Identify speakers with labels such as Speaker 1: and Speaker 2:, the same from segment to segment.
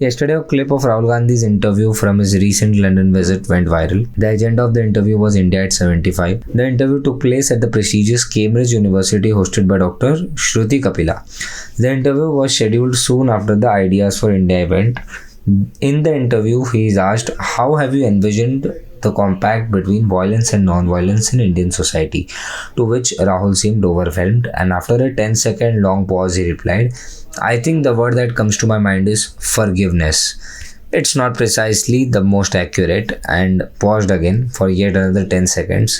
Speaker 1: Yesterday, a clip of Rahul Gandhi's interview from his recent London visit went viral. The agenda of the interview was India at 75. The interview took place at the prestigious Cambridge University, hosted by Dr. Shruti Kapila. The interview was scheduled soon after the Ideas for India event. In the interview, he is asked, "How have you envisioned the compact between violence and non-violence in Indian society?" To which Rahul seemed overwhelmed, and after a 10-second long pause, he replied, "I think the word that comes to my mind is forgiveness." It's not precisely the most accurate, and paused again for yet another 10 seconds.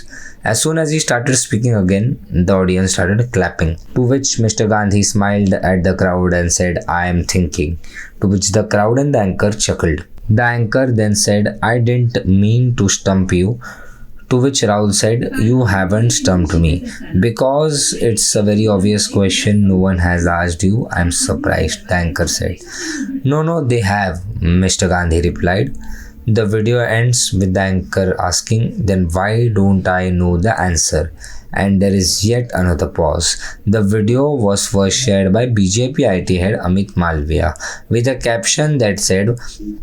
Speaker 1: As soon as he started speaking again, the audience started clapping. To which Mr. Gandhi smiled at the crowd and said, "I am thinking." To which the crowd and the anchor chuckled. The anchor then said, "I didn't mean to stump you." To which Rahul said, "You haven't stumped me. Because it's a very obvious question, no one has asked you. I'm surprised," the anchor said. No, they have," Mr. Gandhi replied. The video ends with the anchor asking, "Then why don't I know the answer?" And there is yet another pause. The video was first shared by BJP IT head Amit Malviya with a caption that said,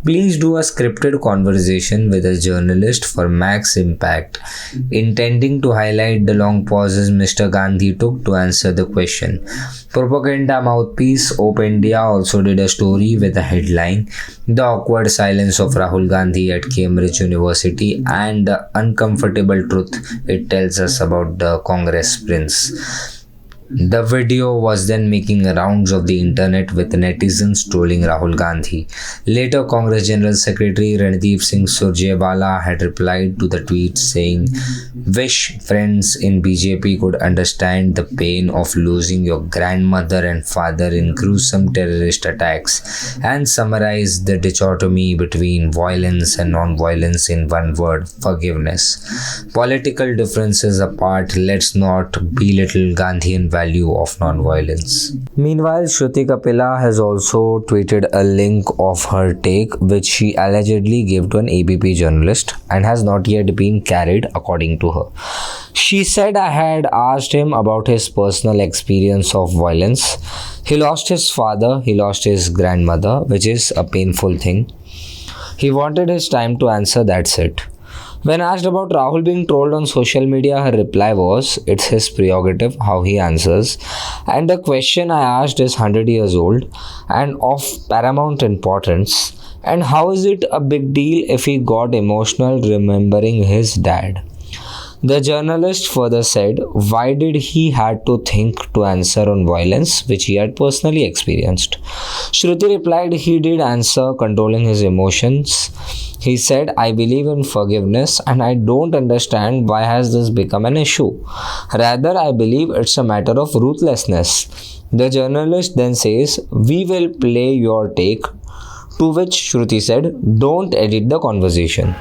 Speaker 1: "Please do a scripted conversation with a journalist for max impact," intending to highlight the long pauses Mr. Gandhi took to answer the question. Propaganda mouthpiece Op India also did a story with a headline, "The awkward silence of Rahul Gandhi at Cambridge University and the uncomfortable truth it tells us about the Congress prince." The video was then making rounds of the internet with netizens trolling Rahul Gandhi. Later, Congress General Secretary Randeep Singh Surjewala had replied to the tweet saying, "Wish friends in BJP could understand the pain of losing your grandmother and father in gruesome terrorist attacks and summarize the dichotomy between violence and non-violence in one word: forgiveness." Political differences apart, let's not belittle Gandhian value of non-violence. Meanwhile, Shruti Kapila has also tweeted a link of her take which she allegedly gave to an ABP journalist and has not yet been carried, according to her. She said, "I had asked him about his personal experience of violence. He lost his father, he lost his grandmother, which is a painful thing. He wanted his time to answer, that's it." When asked about Rahul being trolled on social media, her reply was, "It's his prerogative how he answers. And the question I asked is 100 years old and of paramount importance. And how is it a big deal if he got emotional remembering his dad?" The journalist further said, "Why did he had to think to answer on violence which he had personally experienced?" Shruti replied, "He did answer controlling his emotions. He said, 'I believe in forgiveness and I don't understand why has this become an issue. Rather, I believe it's a matter of ruthlessness.'" The journalist then says, "We will play your take." To which Shruti said, "Don't edit the conversation."